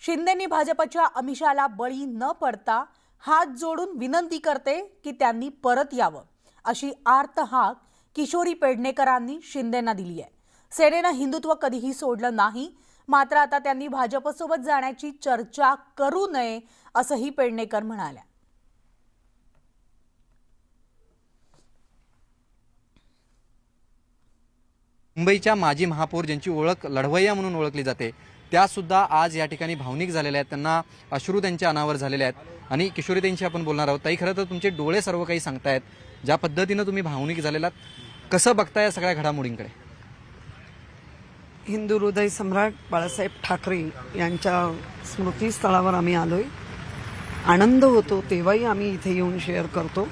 शिंदेंनी भाजपच्या आमिषाला बळी न पडता हात जोडून विनंती करते की त्यांनी परत यावं, अशी आर्त हाक किशोरी पेडणेकरांनी शिंदेंना दिली आहे. सेनेनं हिंदुत्व कधीही सोडलं नाही, मात्र आता त्यांनी भाजपसोबत जाण्याची चर्चा करू नये, असंही पेडणेकर म्हणाल्या. मुंबईच्या माजी महापौर ज्यांची ओळख लढवय्या म्हणून ओळखली जाते त्यासुद्धा आज या ठिकाणी भावनिक झालेल्या आहेत. त्यांना अश्रू त्यांच्या अनावर झालेले आहेत. आणि किशोरीताईंशी आपण बोलणार आहोत. ताई, खरं तर तुमचे डोळे सर्व काही सांगतायत. ज्या पद्धतीनं तुम्ही भावनिक झालेलात, कसं बघताय या सगळ्या घडामोडींकडे? हिंदू हृदय सम्राट बाळासाहेब ठाकरे यांच्या स्मृतीस्थळावर आम्ही आलोय. आनंद होतो तेव्हाही आम्ही इथे येऊन शेअर करतो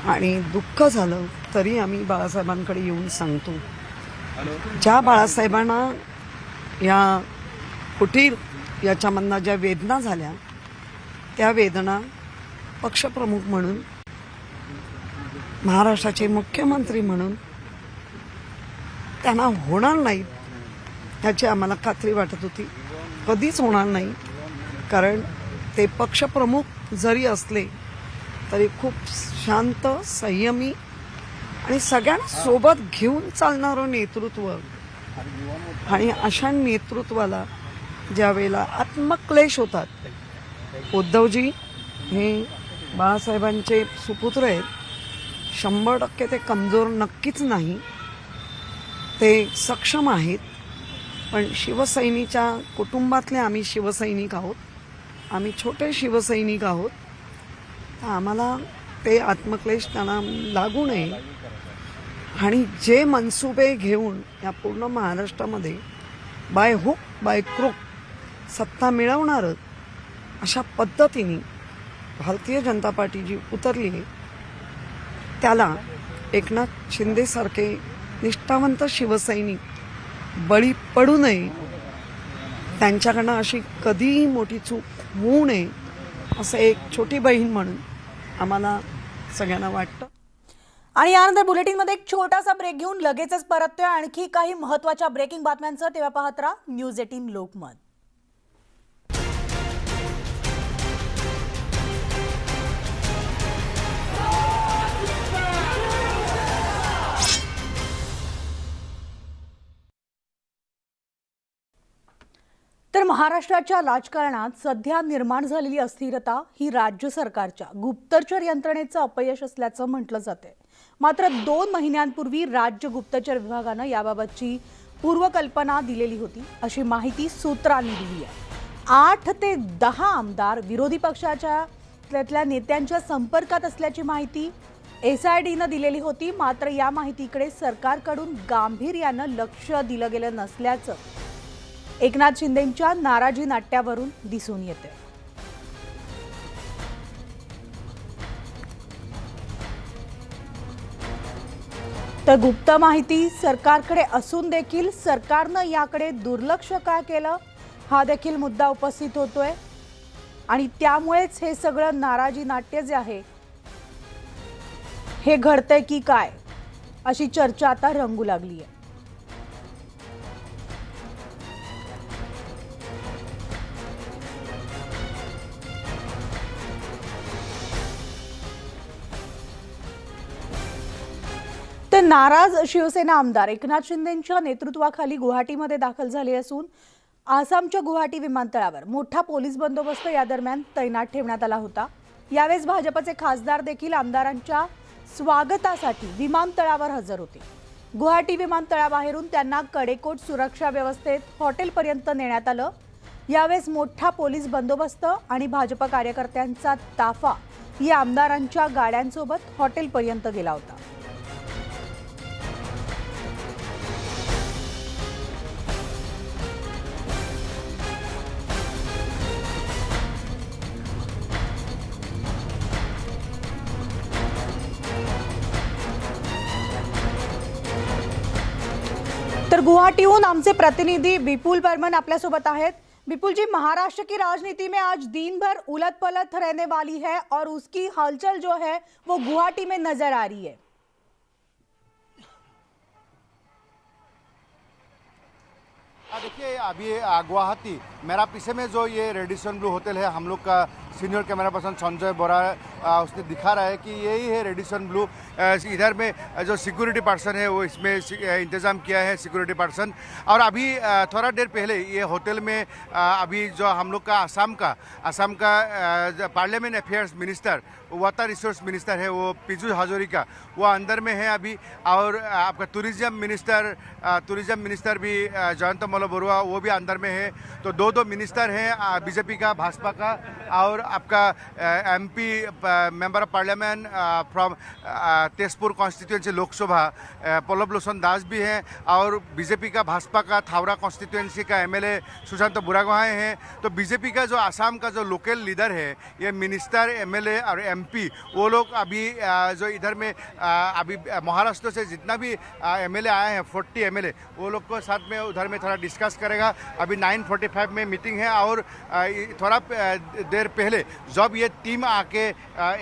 आणि दुःख झालं तरी आम्ही बाळासाहेबांकडे येऊन सांगतो. ज्या बाळासाहेबांना या कुटीर याच्यामधनं ज्या वेदना झाल्या त्या वेदना पक्षप्रमुख म्हणून, महाराष्ट्राचे मुख्यमंत्री म्हणून त्यांना होणार नाहीत याची आम्हाला खात्री वाटत होती. कधीच होणार नाही, कारण ते पक्षप्रमुख जरी असले तरी खूप शांत, संयमी आणि सगळ्यांना सोबत घेऊन चालणारं नेतृत्व. आणि अशा नेतृत्वाला ज्या वेळेला आत्मक्लेश होतात, उद्धवजी हे बाळासाहेबांचे सुपुत्र आहेत. 100% ते कमजोर नक्कीच नाही, ते सक्षम आहेत. पण शिवसैनिकच्या कुटुंबातले आम्ही शिवसैनिक आहोत, आम्ही छोटे शिवसैनिक आहोत. तर आम्हाला ते आत्मक्लेश त्यांना लागू नये. आणि जे मनसुबे घेऊन या पूर्ण महाराष्ट्रामध्ये बाय हुक बाय क्रूक सत्ता मिळवणारं अशा पद्धतीने भारतीय जनता पार्टी जी उतरली आहे त्याला एकनाथ शिंदेसारखे निष्ठावंत शिवसैनिक बळी पडू नये, त्यांच्याकडनं अशी कधीही मोठी चूक होऊ नये असं एक छोटी बहीण म्हणून आम्हाला सगळ्यांना वाटतं. आणि यानंतर बुलेटिनमध्ये एक छोटासा ब्रेक घेऊन लगेचच परततोय आणखी काही महत्त्वाच्या ब्रेकिंग बातम्यांचं. तेव्हा पाहत राहा न्यूज 18 लोकमत. तर महाराष्ट्राच्या राजकारणात सध्या निर्माण झालेली अस्थिरता ही राज्य सरकारच्या गुप्तचर यंत्रणेचं अपयश असल्याचं म्हटलं जाते. मात्र 2 महिन्यांपूर्वी राज्य गुप्तचर विभागानं याबाबतची पूर्वकल्पना दिलेली होती, अशी माहिती सूत्रांनी दिली आहे. 8 ते 10 आमदार विरोधी पक्षाच्या नेत्यांच्या संपर्कात असल्याची माहिती SIDनं दिलेली होती. मात्र या माहितीकडे सरकारकडून गांभीर्यानं लक्ष दिलं गेलं नसल्याचं एकनाथ शिंदेंच्या नाराजी नाट्यावरून दिसून येते. तर गुप्त माहिती सरकारकडे असून देखील सरकारनं याकडे दुर्लक्ष का केलं, हा देखील मुद्दा उपस्थित होतोय. आणि त्यामुळेच हे सगळं नाराजी नाट्य जे आहे हे घडतंय की काय, अशी चर्चा आता रंगू लागली आहे. तर नाराज शिवसेना आमदार एकनाथ शिंदेंच्या नेतृत्वाखाली गुवाहाटीमध्ये दाखल झाले असून आसामच्या गुवाहाटी विमानतळावर मोठा पोलीस बंदोबस्त या दरम्यान तैनात ठेवण्यात आला होता. यावेळेस भाजपचे खासदार देखील आमदारांच्या स्वागतासाठी विमानतळावर हजर होते. गुवाहाटी विमानतळाबाहेरून त्यांना कडेकोट सुरक्षा व्यवस्थेत हॉटेलपर्यंत नेण्यात आलं. यावेळेस मोठा पोलीस बंदोबस्त आणि भाजप कार्यकर्त्यांचा ताफा या आमदारांच्या गाड्यांसोबत हॉटेलपर्यंत गेला होता. गुवाहाटीहून आमचे प्रतिनिधी विपुल बर्मन आपल्यासोबत आहेत। विपुल जी, महाराष्ट्र की राजनीति में आज दिन भर उलट पलट रहने वाली है और उसकी हलचल जो है वो गुवाहाटी में नजर आ रही है। देखिए अभी गुवाहाटी, मेरा पीछे में जो ये रेडिसन ब्लू होटल है, हम लोग का सीनियर कैमरा पर्सन संजय बोरा उसने दिखा रहा है कि यही है रेडिसन ब्लू। इधर में जो सिक्योरिटी पर्सन है वो इसमें इंतज़ाम किया है, सिक्योरिटी पर्सन। और अभी थोड़ा देर पहले ये होटल में अभी जो हम लोग का असम का parliament affairs minister, water resource minister है वो पीयूष हाजोरिका, वो अंदर में है अभी। और आपका टूरिज्म मिनिस्टर भी जयंत मल्ल बरुआ, वो भी अंदर में है। तो दो मिनिस्टर हैं, बीजेपी का, भाजपा का, और आपका MP member of parliament from Tezpur constituency Lok Sabha Pallab Lochan Das भी हैं, और बीजेपी का, भाजपा का थावरा कॉन्स्टिट्यूएंसी का एमएलए सुशांत बुरागोहाई हैं। तो बीजेपी का जो असम का जो लोकल लीडर है, ये मिनिस्टर, एमएलए और एमपी, वो लोग अभी जो इधर में अभी महाराष्ट्र से जितना भी एमएलए आए हैं, 40 एमएलए, वो लोग को साथ में उधर में थोड़ा डिस्कस करेगा। अभी 9:45 में मीटिंग है। और थोड़ा देर पहले जब ये टीम आके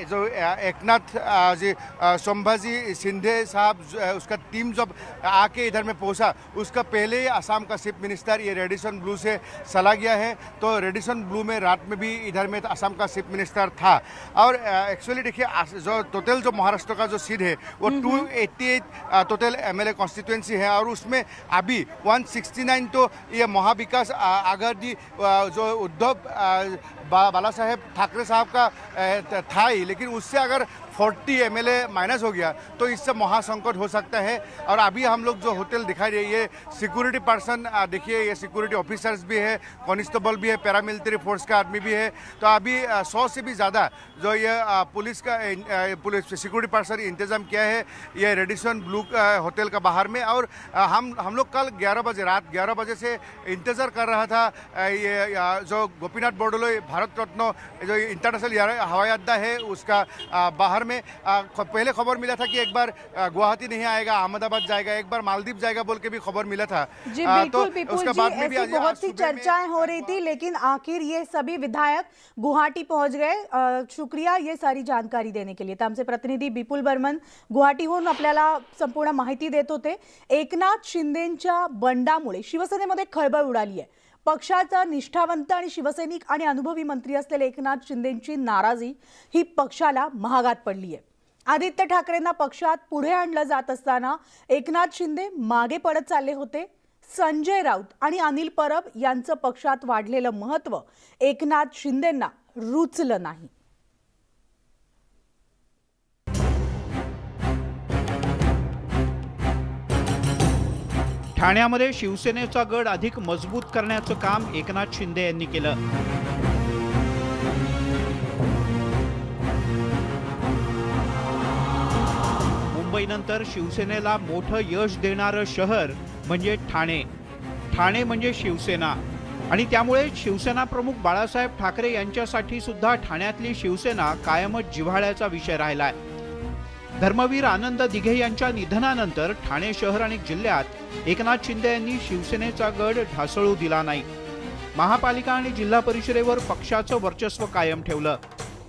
जो एकनाथ जी संभाजी शिंदे साहब, उसका टीम जब आके इधर में पहुंचा, उसका पहले ही असम का चीफ मिनिस्टर ये रेडिसन ब्लू से चला गया है। तो रेडिसन ब्लू में रात में भी इधर में असम का चीफ मिनिस्टर था। और एक्चुअली देखिए जो टोटल जो महाराष्ट्र का जो सीट है वो 288 टोटल एमएलए कॉन्स्टिट्यूएंसी है, और उसमें अभी 169 तो ये महाविकास आघाड़ी जो उद्धव बाला साहेब ठाकरे साहब का था ही, लेकिन उससे अगर 40 एमएलए माइनस हो गया तो इससे महासंकट हो सकता है। और अभी हम लोग जो होटल दिखाई दे, ये सिक्योरिटी पर्सन देखिए, ये सिक्योरिटी ऑफिसर्स भी है, कांस्टेबल भी है, पैरामिलिट्री फोर्स का आदमी भी है। तो अभी 100 से भी ज़्यादा जो ये पुलिस सिक्योरिटी पर्सन इंतज़ाम किया है ये रेडिसन ब्लू होटल का बाहर में। और हम लोग कल 11 बजे, रात 11 बजे से इंतज़ार कर रहा था। ये जो गोपीनाथ बोरदोलोई भारत रत्न जो इंटरनेशनल हवाई अड्डा है, उसका बाहर में पहले खबर मिला था कि एक बार गुवाहाटी नहीं आएगा, अहमदाबाद जाएगा, एक बार मालदीव जाएगा बोल के भी खबर मिला था। जी बिल्कुल विपुल उसके जी, बाद में भी ऐसी बहुत सी चर्चाएं हो रही थी, लेकिन आखिर ये सभी विधायक गुवाहाटी पहुंच गए। शुक्रिया ये सारी जानकारी देने के लिए। तर आमचे प्रतिनिधी विपुल बर्मन गुवाहाटीहून आपल्याला संपूर्ण माहिती देत होते। एकनाथ शिंदेंच्या बंडामुळे शिवसेनेमध्ये खळबळ उडाली आहे। पक्षाचा निष्ठावंत आणि शिवसैनिक आणि अनुभवी मंत्री असलेले एकनाथ शिंदेंची नाराजी ही पक्षाला महागात पडली आहे। आदित्य ठाकरेंना पक्षात पुढे आणलं जात असताना एकनाथ शिंदे मागे पडत चालले होते। संजय राऊत आणि अनिल परब यांचं पक्षात वाढलेलं महत्त्व एकनाथ शिंदेंना रुचलं नाही। ठाण्यामध्ये शिवसेनेचा गड अधिक मजबूत करण्याचं काम एकनाथ शिंदे यांनी केलं। मुंबईनंतर शिवसेनेला मोठं यश देणारं शहर म्हणजे ठाणे। ठाणे म्हणजे शिवसेना, आणि त्यामुळे शिवसेना प्रमुख बाळासाहेब ठाकरे यांच्यासाठी सुद्धा ठाण्यातली शिवसेना कायमच जिव्हाळ्याचा विषय राहिलाय। धर्मवीर आनंद दिघे यांच्या निधनानंतर ठाणे शहर आणि जिल्ह्यात एकनाथ शिंदे यांनी शिवसेनेचा गड ढासळू दिला नाही। महापालिका आणि जिल्हा परिषदेवर पक्षाचं वर्चस्व कायम ठेवलं।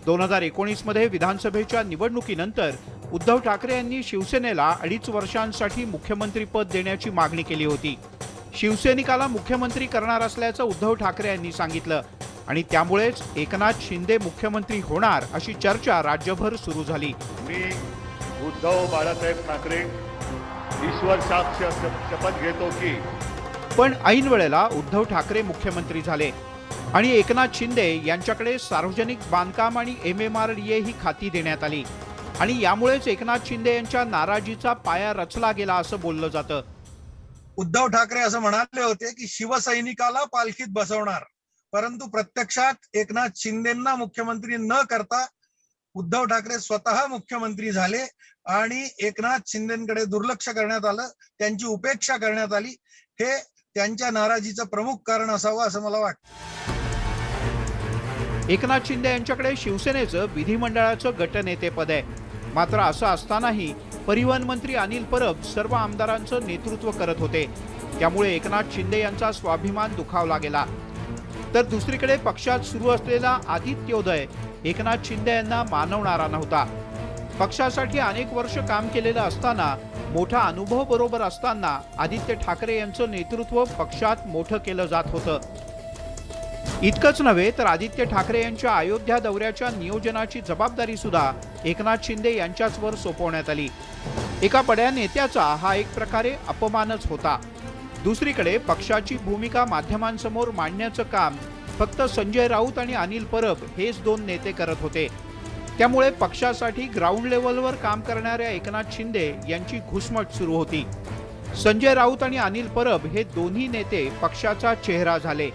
2019 मध्ये विधानसभेच्या निवडणुकीनंतर उद्धव ठाकरे यांनी शिवसेनेला 2.5 वर्षांसाठी मुख्यमंत्रीपद देण्याची मागणी केली होती। शिवसैनिकाला मुख्यमंत्री करणार असल्याचं उद्धव ठाकरे यांनी सांगितलं, आणि त्यामुळेच एकनाथ शिंदे मुख्यमंत्री होणार अशी चर्चा राज्यभर सुरू झाली। उद्धव बाळासाहेब ठाकरे ईश्वर साक्ष शपथ घेतो की। पण ऐन वेळेला उद्धव ठाकरे मुख्यमंत्री झाले आणि एकनाथ शिंदे यांच्याकडे सार्वजनिक बांधकाम आणि MMRDA ही खाती देण्यात आली, आणि यामुळेच एकनाथ शिंदे यांच्या नाराजीचा पाया रचला गेला असं बोललं जातं। उद्धव ठाकरे असं म्हणाले होते की शिवसैनिकाला पालखीत बसवणार, परंतु प्रत्यक्षात एकनाथ शिंदेंना मुख्यमंत्री न करता उद्धव ठाकरे स्वतः मुख्यमंत्री झाले आणि एकनाथ शिंदेंकडे दुर्लक्ष करण्यात आलं, त्यांची उपेक्षा करण्यात आली। हे त्यांच्या नाराजीचं प्रमुख कारण असावं असं मला वाटतं। एकनाथ शिंदे यांच्याकडे शिवसेनेचं विधिमंडळाचं गटनेतेपद आहे, मात्र असं असतानाही परिवहन मंत्री अनिल परब सर्व आमदारांचं नेतृत्व करत होते। त्यामुळे एकनाथ शिंदे यांचा स्वाभिमान दुखावला गेला. तर दुसरीकडे पक्षात सुरू असलेला आदित्योदय एकनाथ शिंदे यांना मानवणारा नव्हता. पक्षासाठी अनेक वर्ष काम केलेलं असताना, मोठा अनुभव बरोबर असताना आदित्य ठाकरे यांचं नेतृत्व पक्षात मोठं केलं जात होतं. इतकंच नव्हे तर आदित्य ठाकरे यांच्या अयोध्या दौऱ्याच्या नियोजनाची जबाबदारी सुद्धा एकनाथ शिंदे यांच्याचवर सोपवण्यात आली. एका बड्या नेत्याचा हा एक प्रकारे अपमानच होता. दुसरीकडे पक्षाची भूमिका माध्यमांसमोर मांडण्याचं काम फक्त संजय राऊत आणि अनिल परब हेच दोन नेते करत होते. त्यामुळे पक्षासाठी ग्राउंड लेवलवर काम करणाऱ्या एकनाथ शिंदे यांची घुसमट सुरू होती. संजय राऊत आणि अनिल परब हे दोन्ही नेते पक्षाचा चेहरा झाले,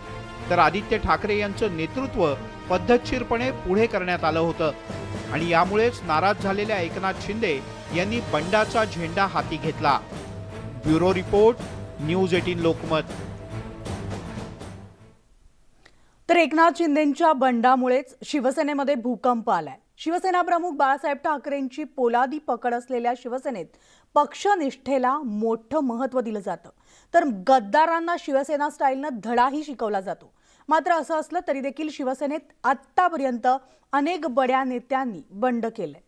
तर आदित्य ठाकरे यांचं नेतृत्व पद्धतशीरपणे पुढे करण्यात आलं होतं. आणि यामुळेच नाराज झालेल्या एकनाथ शिंदे यांनी बंडाचा झेंडा हाती घेतला. Bureau report, news 18 Lokmat. तर एकनाथ शिंदेंच्या बंडामुळेच शिवसेनेमध्ये भूकंप आलाय. शिवसेना प्रमुख बाळासाहेब ठाकरेंची पोलादी पकड असलेल्या शिवसेनेत पक्षनिष्ठेला मोठं महत्त्व दिलं जातं, तर गद्दारांना शिवसेना स्टाईलनं धडाही शिकवला जातो. मात्र असं असलं तरी देखील शिवसेनेत आत्तापर्यंत अनेक बड्या नेत्यांनी बंड केलंय.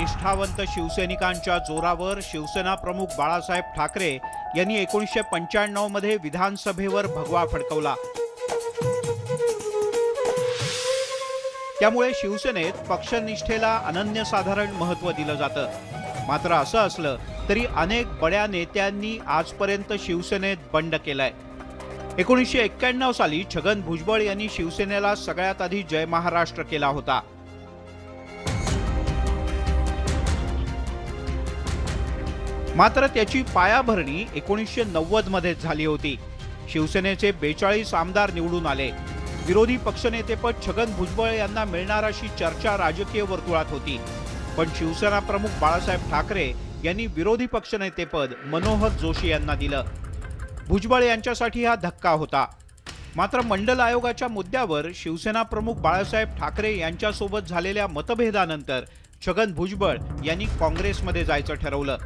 निष्ठावंत शिवसैनिकांच्या जोरावर शिवसेना प्रमुख बाळासाहेब ठाकरे यांनी 1995 मध्ये विधानसभेवर भगवा फडकवला. त्यामुळे शिवसेनेत पक्षनिष्ठेला अनन्यसाधारण महत्त्व दिलं जातं. मात्र असं असलं तरी अनेक बड्या नेत्यांनी आजपर्यंत शिवसेनेत बंड केलाय. 1991 साली छगन भुजबळ यांनी शिवसेनेला सगळ्यात आधी जय महाराष्ट्र केला होता. मात्र त्याची पायाभरणी 1990 मध्ये झाली होती. शिवसेनेचे 42 आमदार निवडून आले. विरोधी पक्षनेतेपद छगन भुजबळ यांना मिळणार अशी चर्चा राजकीय वर्तुळात होती. पण शिवसेना प्रमुख बाळासाहेब ठाकरे यांनी विरोधी पक्षनेतेपद मनोहर जोशी यांना दिलं. भुजबळ यांच्यासाठी हा धक्का होता. मात्र मंडल आयोगाच्या मुद्द्यावर शिवसेना प्रमुख बाळासाहेब ठाकरे यांच्यासोबत झालेल्या मतभेदानंतर छगन भुजबळ यांनी काँग्रेसमध्ये जायचं ठरवलं.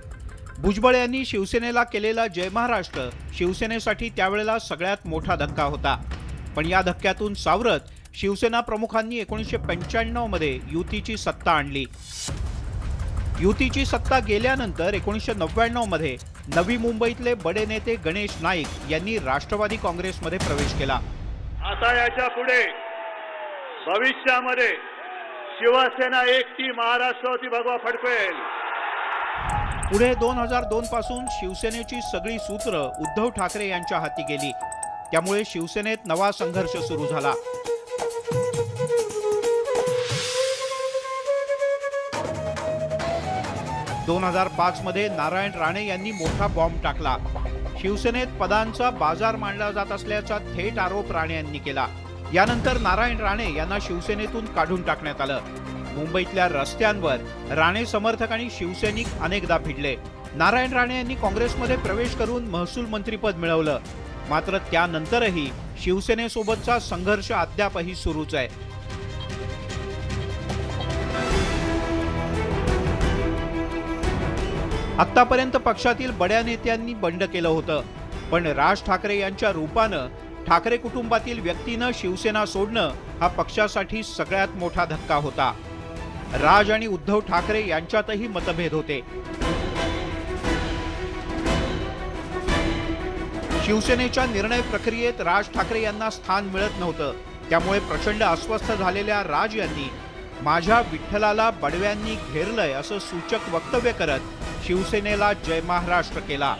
भुजबळ यांनी शिवसेनेला केलेला जय महाराष्ट्र शिवसेनेसाठी त्यावेळेला सगळ्यात मोठा धक्का होता. पण या धक्क्यातून सावरत शिवसेना प्रमुखांनी 1995 मध्ये युतीची सत्ता आणली. युतीची सत्ता गेल्यानंतर 1999 मध्ये नवी मुंबईतले बडे नेते गणेश नाईक यांनी राष्ट्रवादी काँग्रेसमध्ये प्रवेश केला. आता याच्या पुढे भविष्यामध्ये शिवसेना एकटी महाराष्ट्रावरती भगवा फडकवेल. पुढे 2002 पासून शिवसेनेची सगळी सूत्र उद्धव ठाकरे यांच्या हाती गेली. त्यामुळे शिवसेनेत नवा संघर्ष सुरू झाला. ...2005 मध्ये नारायण राणे यांनी मोठा बॉम्ब टाकला. शिवसेनेत पदांचा बाजार मांडला जात असल्याचा थेट आरोप राणे यांनी केला. यानंतर नारायण राणे यांना शिवसेनेतून काढून टाकण्यात आलं. मुंबईतल्या रस्त्यांवर राणे समर्थक आणि शिवसैनिक अनेकदा भिडले. नारायण राणे यांनी काँग्रेसमध्ये प्रवेश करून महसूल मंत्रीपद मिळवलं. मात्र त्यानंतरही शिवसेनेसोबतचा संघर्ष अद्यापही सुरूच आहे. आतापर्यंत पक्षातील बड्या नेत्यांनी बंड केलं होतं. पण राज ठाकरे यांच्या रूपानं ठाकरे कुटुंबातील व्यक्तीनं शिवसेना सोडणं हा पक्षासाठी सगळ्यात मोठा धक्का होता. राज आणि उद्धव ठाकरे यांच्यातही मतभेद होते. शिवसेनेच्या निर्णय प्रक्रियेत राज ठाकरे यांना स्थान मिळत नव्हतं. त्यामुळे प्रचंड अस्वस्थ झालेल्या राज यांनी माझ्या विठ्ठलाला बडव्यांनी घेरलंय असं सूचक वक्तव्य करत शिवसेनेला जय महाराष्ट्र केला.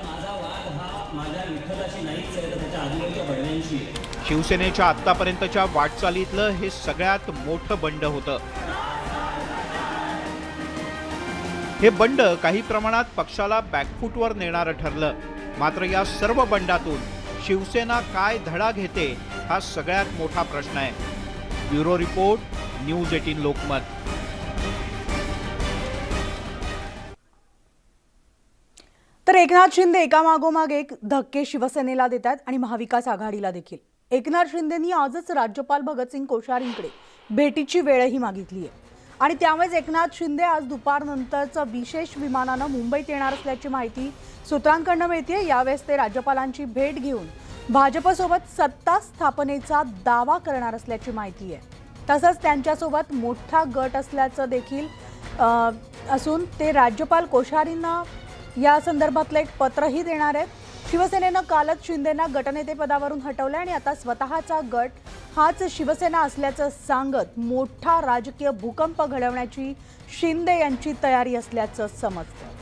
शिवसेनेच्या आतापर्यंतच्या वाटचालीतलं हे सगळ्यात मोठं बंड होतं. हे बंड काही प्रमाणात पक्षाला बॅकफूटवर नेणारं ठरलं. मात्र या सर्व बंडातून शिवसेना काय धडा घेते हा सगळ्यात मोठा प्रश्न आहे. Bureau report, news 18 Lokmat. तर एकनाथ शिंदे एकामागोमाग एक धक्के शिवसेनेला देतात आणि महाविकास आघाडीला देखील. एकनाथ शिंदेंनी आजच राज्यपाल भगतसिंग कोश्यारींकडे भेटीची वेळही मागितली आहे आणि त्यामुळेच एकनाथ शिंदे आज दुपारनंतरचं विशेष विमानानं मुंबईत येणार असल्याची माहिती सूत्रांकडून मिळते. यावेळेस ते राज्यपालांची भेट घेऊन भाजपसोबत सत्ता स्थापनेचा दावा करणार असल्याची माहिती आहे. तसंच त्यांच्यासोबत मोठा गट असल्याचं देखील असून ते राज्यपाल कोश्यारींना या संदर्भातलं एक पत्रही देणार आहेत. शिवसेनेनं कालच शिंदेंना गटनेतेपदावरून हटवलं आणि आता स्वतःचा गट हाच शिवसेना असल्याचं सांगत मोठा राजकीय भूकंप घडवण्याची शिंदे यांची तयारी असल्याचं समजतं.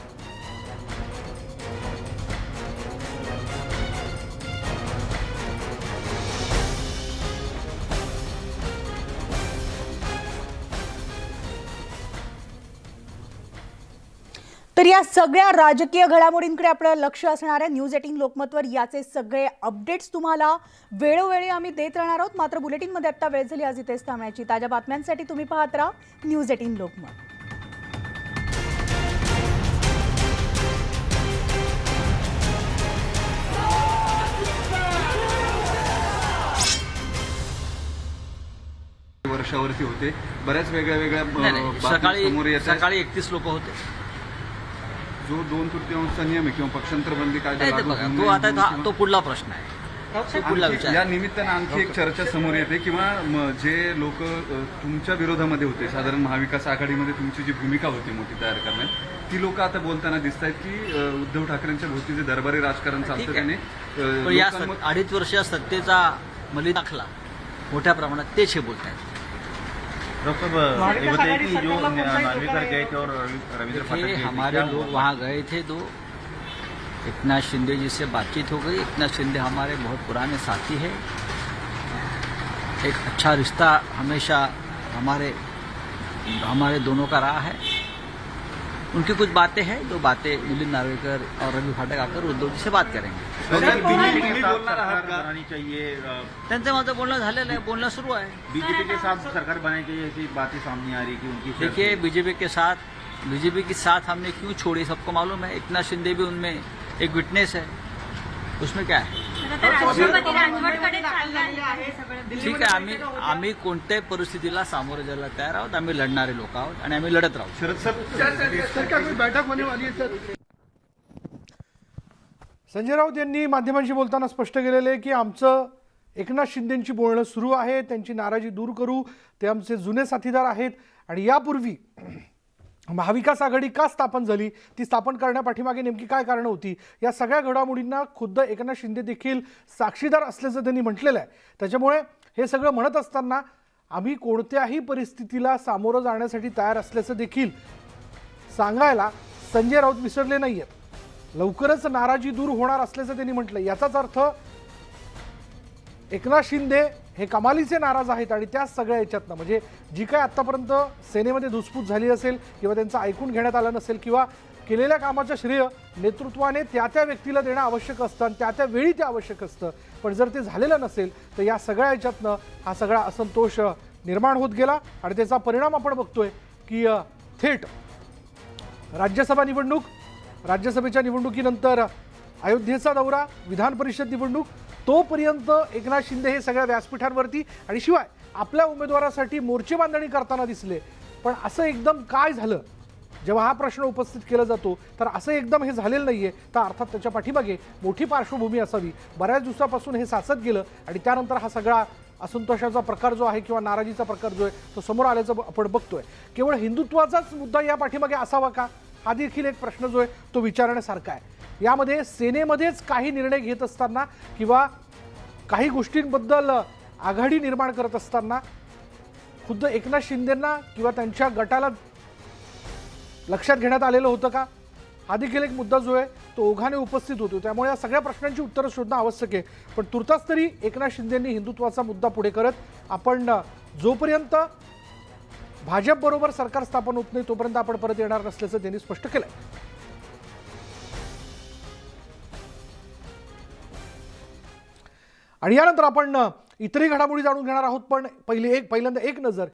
तर या सगळ्या राजकीय घडामोडींकडे आपलं लक्ष असणार आहे. न्यूज 18 लोकमतवर याचे सगळे अपडेट्स तुम्हाला वेळोवेळी आम्ही देत राहणार आहोत. मात्र बुलेटिनमध्ये आता वेळ झाली आज इथेच थांबण्याची. ताज्या बातम्यांसाठी तुम्ही पाहत राहा न्यूज 18 लोकमत. वर्षावरती होते, बऱ्याच वेगळ्या बातम्या समोर येतात. सकाळी 31 लोक होते. जो 2/3 नियम आहे किंवा पक्षांतर बंदी कायदा लागू बघा, होऊन तो जाईल, आता तो पुढला प्रश्न आहे. तो पुढला विचार. या निमित्तानं आणखी एक चर्चा समोर येते किंवा जे लोक तुमच्या विरोधामध्ये होते, साधारण महाविकास आघाडीमध्ये तुमची जी भूमिका होती मोठी तयार करण्यात, ती लोक आता बोलताना दिसत आहेत की उद्धव ठाकरेंच्या भोवती जे दरबारी राजकारण चालतं त्याने पण या 2.5 वर्षीय सत्तेचा मली दाखला मोठ्या प्रमाणात तेच हे बोलत आहेत. डॉक्टर ये बताइए कि जो नार्वेकर गए थे और रविंद्र फाटक गए थे, हमारे लोग वहाँ गए थे तो एकनाथ शिंदे जी से बातचीत हो गई. एकनाथ शिंदे हमारे बहुत पुराने साथी हैं. एक अच्छा रिश्ता हमेशा हमारे दोनों का रहा है. उनकी कुछ बातें हैं, जो बातें मिलिंद नार्वेकर और रवि फाटक आकर उद्धव जी से बात करेंगे. बीजेपी के साथ सरकार बनानी चाहिए, त्यांचं माझं बोलणं झालेलं आहे, बोलणं सुरू आहे. बीजेपी के साथ सरकार बनानी चाहिए ऐसी बातें सामने आ रही कि उनकी. देखिए, बीजेपी के साथ हमने क्यों छोड़ी सबको मालूम है. एकनाथ शिंदे भी उनमें एक विटनेस है. उसमें क्या है. ठीक आहे, आम्ही कोणत्याही परिस्थितीला सामोरे जायला तयार आहोत. आम्ही लढणारे लोक आहोत आणि आम्ही लढत राहू. शरद सर, बैठक होने वाली है सर. संजय राऊत यांनी माध्यमांशी बोलताना स्पष्ट केलेलं आहे की आमचं एकनाथ शिंदेंची बोलणं सुरू आहे, त्यांची नाराजी दूर करू. ते आमचे जुने साथीदार आहेत आणि यापूर्वी महाविकास आघाडी का स्थापन झाली, ती स्थापन करण्यापाठीमागे नेमकी काय कारणं होती, या सगळ्या घडामोडींना खुद्द एकनाथ शिंदे देखील साक्षीदार असल्याचं त्यांनी म्हटलेलं आहे. त्याच्यामुळे हे सगळं म्हणत असताना आम्ही कोणत्याही परिस्थितीला सामोरं जाण्यासाठी तयार असल्याचं देखील सांगायला संजय राऊत विसरले नाही आहेत. लवकरच नाराजी दूर होणार असल्याचं त्यांनी म्हटलं. याचाच अर्थ एकनाथ शिंदे हे कमालीचे नाराज आहेत आणि त्या सगळ्या याच्यातनं म्हणजे जी काय आत्तापर्यंत सेनेमध्ये धुसफूस झाली असेल किंवा त्यांचं ऐकून घेण्यात आलं नसेल किंवा केलेल्या कामाचं श्रेय नेतृत्वाने त्या व्यक्तीला देणं आवश्यक असतं आणि त्या वेळी ते आवश्यक असतं. पण जर ते झालेलं नसेल तर या सगळ्या याच्यातनं हा सगळा असंतोष निर्माण होत गेला आणि त्याचा परिणाम आपण बघतोय की थेट राज्यसभेच्या निवडणुकीनंतर अयोध्येचा दौरा, विधान परिषद निवडणूक, तोपर्यंत एकनाथ शिंदे हे सगळ्या व्यासपीठांवरती आणि शिवाय आपल्या उमेदवारासाठी मोर्चे बांधणी करताना दिसले. पण असं एकदम काय झालं, जेव्हा हा प्रश्न उपस्थित केला जातो तर असं एकदम हे झालेलं नाहीये. तर अर्थात त्याच्या पाठीमागे मोठी पार्श्वभूमी असावी. बऱ्याच दिवसापासून हे साचत गेलं आणि त्यानंतर हा सगळा असंतोषाचा प्रकार जो आहे किंवा नाराजीचा प्रकार जो आहे तो समोर आल्याचं आपण बघतोय. केवळ हिंदुत्वाचाच मुद्दा या पाठीमागे असावा का, हा देखील एक प्रश्न जो आहे तो विचारण्यासारखा आहे. यामध्ये सेनेमध्येच काही निर्णय घेत असताना किंवा काही गोष्टींबद्दल आघाडी निर्माण करत असताना खुद्द एकनाथ शिंदेंना किंवा त्यांच्या गटाला लक्षात घेण्यात आलेलं होतं का, हा देखील एक मुद्दा जो आहे तो ओघाने उपस्थित होतो. त्यामुळे या सगळ्या प्रश्नांची उत्तरं शोधणं आवश्यक आहे. पण तुर्तास तरी एकनाथ शिंदेंनी हिंदुत्वाचा मुद्दा पुढे करत आपण जोपर्यंत भाजपबरोबर सरकार स्थापन होत नाही तोपर्यंत आपण परत येणार नसल्याचं त्यांनी स्पष्ट केलंय. आणि यानंतर आपण इतरही घडामोडी जाणून घेणार आहोत, पण पहिल्यांदा एक नजर